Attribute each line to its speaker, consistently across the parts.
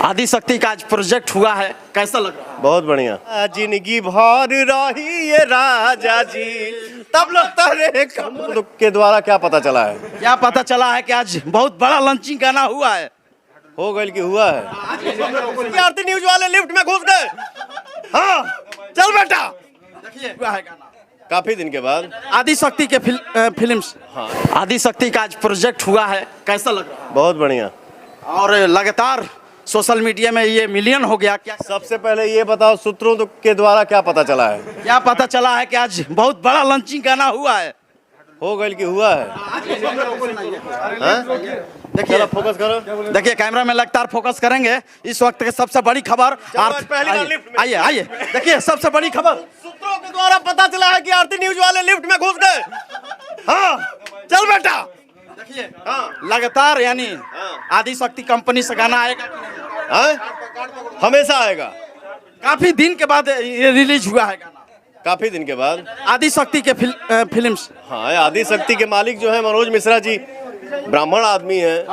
Speaker 1: आदिशक्ति का आज प्रोजेक्ट हुआ है, कैसा लग रहा है?
Speaker 2: बहुत बढ़िया। जिंदगी भर रही ये राजा जी तब लगता है कमर के द्वारा क्या पता चला है?
Speaker 1: क्या पता चला है कि आज बहुत बड़ा लॉन्चिंग गाना हुआ है।
Speaker 2: हो गई कि हुआ है? आरती न्यूज वाले लिफ्ट में घुस गए। हाँ चल बेटा,
Speaker 1: देखिए हुआ है गाना
Speaker 2: काफी दिन के बाद।
Speaker 1: आदिशक्ति के फिल्म्स।
Speaker 2: हाँ
Speaker 1: आदिशक्ति का आज प्रोजेक्ट हुआ है, कैसा लग रहा है?
Speaker 2: बहुत बढ़िया।
Speaker 1: और लगातार सोशल मीडिया में ये मिलियन हो गया। क्या
Speaker 2: सबसे पहले ये बताओ सूत्रों के द्वारा क्या पता चला है?
Speaker 1: क्या पता चला है कि आज बहुत बड़ा लॉन्चिंग गाना हुआ है।
Speaker 2: हो गई कि हुआ है?
Speaker 1: देखिए
Speaker 2: फोकस करो।
Speaker 1: देखिए कैमरा में लगातार फोकस करेंगे। इस वक्त की सबसे बड़ी खबर आइए आइए देखिए सबसे बड़ी खबर
Speaker 2: सूत्रों के द्वारा पता चला है कि आरती न्यूज वाले लिफ्ट में घुस गए। हाँ चल बेटा,
Speaker 1: देखिए लगातार यानी आदिशक्ति कंपनी से गाना आएगा कि नहीं?
Speaker 2: हाँ हमेशा आएगा।
Speaker 1: काफी दिन के बाद ये रिलीज हुआ है गाना,
Speaker 2: काफी दिन के बाद।
Speaker 1: आदिशक्ति के फिल्म्स।
Speaker 2: हाँ आदिशक्ति के मालिक जो है मनोज मिश्रा जी ब्राह्मण आदमी हैं,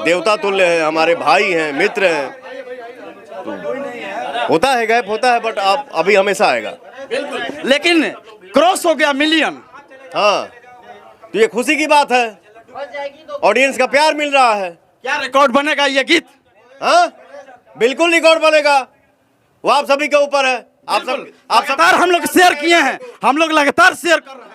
Speaker 2: देवता तुल्य हैं, हमारे भाई हैं, मित्र हैं। तो होता है गैप होता है बट अब अभी हमेशा आएगा।
Speaker 1: बिल्कुल, लेकिन क्रॉस हो गया मिलियन।
Speaker 2: हाँ तो ये खुशी की बात है, ऑडियंस का प्यार मिल रहा है।
Speaker 1: क्या रिकॉर्ड बनेगा ये गीत?
Speaker 2: हाँ बिल्कुल रिकॉर्ड बनेगा, वो आप सभी के ऊपर है। आप सब
Speaker 1: लगातार हम लोग शेयर किए हैं, हम लोग लगातार शेयर कर रहे हैं।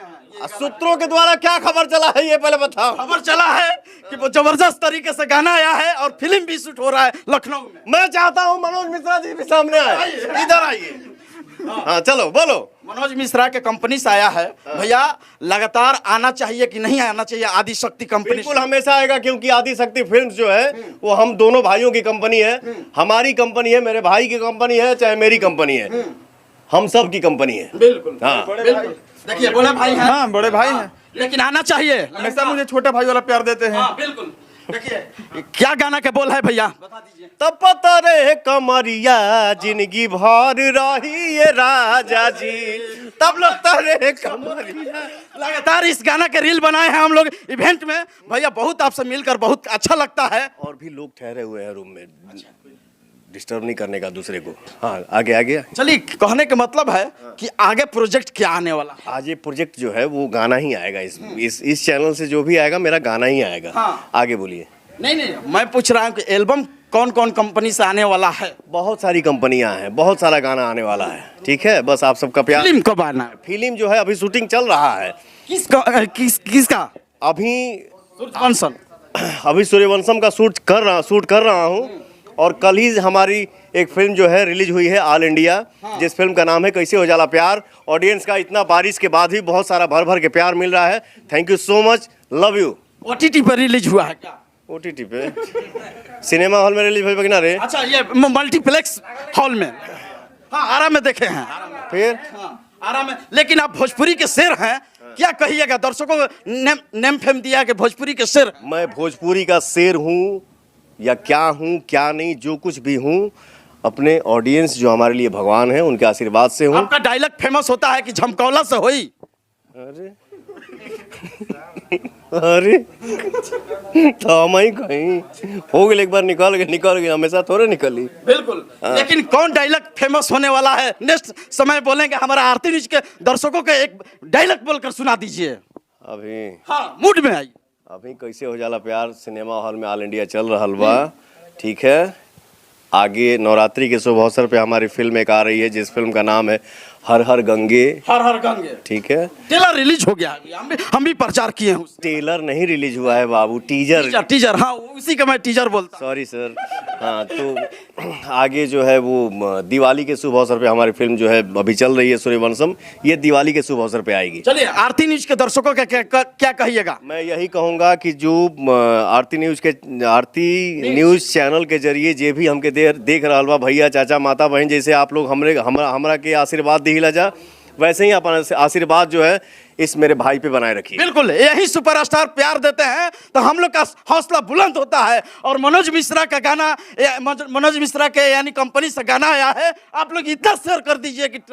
Speaker 2: सूत्रों के द्वारा क्या खबर चला है ये पहले बताओ।
Speaker 1: खबर चला है कि वो जबरदस्त तरीके से गाना आया है और फिल्म भी शूट हो रहा है लखनऊ में।
Speaker 2: मैं चाहता हूँ मनोज मिश्रा जी भी सामने आए, इधर आइए। हाँ चलो बोलो।
Speaker 1: मनोज मिश्रा के कंपनी से आया है भैया, लगातार आना चाहिए कि नहीं आना चाहिए आदिशक्ति कंपनी?
Speaker 2: बिल्कुल हमेशा आएगा, क्योंकि आदिशक्ति फिल्म्स जो है वो हम दोनों भाइयों की कंपनी है। हमारी कंपनी है, मेरे भाई की कंपनी है, चाहे मेरी कंपनी है, हम सब की कंपनी है।
Speaker 1: बिल्कुल
Speaker 2: हाँ
Speaker 1: बिल्कुल। देखिए बड़े भाई हैं।
Speaker 3: हाँ बड़े भाई हैं,
Speaker 1: लेकिन आना चाहिए।
Speaker 3: हमेशा मुझे छोटे भाई वाला प्यार देते हैं।
Speaker 1: हाँ बिल्कुल। देखिए क्या गाना के बोल है भैया, बता दीजिए।
Speaker 2: तब पता रे कमरिया जिंदगी भर रही ये राजा जी तब लगता रे कमरिया।
Speaker 1: लगातार इस गाना के रील बनाए हैं हम लोग इवेंट में भैया, बहुत आपसे मिलकर बहुत अच्छा लगता है।
Speaker 2: और भी लोग ठहरे हुए हैं रूम में, डिस्टर्ब नहीं करने का दूसरे को। हाँ आगे आगे
Speaker 1: चलिए, कहने का मतलब है कि आगे प्रोजेक्ट क्या आने वाला है?
Speaker 2: आज ये प्रोजेक्ट जो है वो गाना ही आएगा। इस चैनल से जो भी आएगा मेरा गाना ही आएगा।
Speaker 1: हाँ।
Speaker 2: आगे बोलिए।
Speaker 1: नहीं मैं पूछ रहा हूँ कि एल्बम कौन कौन कंपनी से आने वाला है?
Speaker 2: बहुत सारी कंपनियां हैं, बहुत सारा गाना आने वाला है। ठीक है, बस आप सबका प्यार।
Speaker 1: फिल्म कब आना है?
Speaker 2: फिल्म जो है अभी शूटिंग चल रहा है।
Speaker 1: किसका?
Speaker 2: अभी सूर्यवंशम का शूट कर रहा हूँ। और कल ही हमारी एक फिल्म जो है रिलीज हुई है ऑल इंडिया, जिस फिल्म का नाम है कैसे हो जाला प्यार। ऑडियंस का इतना बारिश के बाद भी बहुत सारा भर भर के प्यार मिल रहा है। Thank you so much, love you.
Speaker 1: OTT पर रिलीज हुआ है क्या?
Speaker 2: OTT पे सिनेमा हॉल में रिलीज हुई ना रे?
Speaker 1: अच्छा, ये मल्टीप्लेक्स हॉल में। हाँ आरा में देखे हैं।
Speaker 2: फिर
Speaker 1: आरा में। लेकिन आप भोजपुरी के शेर हैं, क्या कहिएगा? दर्शकों को नेम फेम दिया कि भोजपुरी के शेर।
Speaker 2: मैं भोजपुरी का शेर हूँ या क्या हूँ क्या नहीं, जो कुछ भी हूँ अपने ऑडियंस जो हमारे लिए भगवान है उनके आशीर्वाद से हूँ।
Speaker 1: आपका डायलॉग फेमस होता है कि झमकौला से होई।
Speaker 2: अरे अरे तो हम ही कहीं हो गए, एक बार निकल गए, हमेशा थोड़े निकली।
Speaker 1: बिल्कुल। लेकिन कौन डायलॉग फेमस होने वाला है नेक्स्ट समय बोलेंगे? हमारा आरती न्यूज के दर्शकों के एक डायलॉग बोलकर सुना दीजिए।
Speaker 2: अभी
Speaker 1: हाँ मूड में आई।
Speaker 2: अभी कैसे हो जाला प्यार सिनेमा हॉल में ऑल इंडिया चल रहा बा। ठीक है, आगे नवरात्रि के शुभ अवसर पे हमारी फिल्म एक आ रही है जिस फिल्म का नाम है हर हर गंगे।
Speaker 1: हर हर गंगे।
Speaker 2: ठीक है,
Speaker 1: ट्रेलर रिलीज हो गया है, हम भी प्रचार किए हैं।
Speaker 2: ट्रेलर नहीं रिलीज हुआ है बाबू, टीजर।
Speaker 1: हाँ उसी का मैं टीजर बोलता।
Speaker 2: Sorry sir. हाँ तो आगे जो है वो दिवाली के शुभ अवसर पे हमारी फिल्म जो है अभी चल रही है सूर्यवंशम, ये दिवाली के शुभ अवसर पे आएगी।
Speaker 1: चलिए, आरती न्यूज के दर्शकों का क्या कहिएगा?
Speaker 2: मैं यही कहूँगा कि जो आरती न्यूज चैनल के जरिए जे भी हमके देख रहा बा, भैया चाचा माता बहन, जैसे आप लोग हमरा के आशीर्वाद दिला जा, वैसे ही अपना आशीर्वाद जो है इस मेरे भाई पे बनाए रखिए।
Speaker 1: बिल्कुल, यही सुपरस्टार प्यार देते हैं तो हम लोग का हौसला बुलंद होता है। और मनोज मिश्रा का गाना, मनोज मिश्रा के यानी कंपनी से गाना आया है, आप लोग इतना शेयर कर दीजिए कि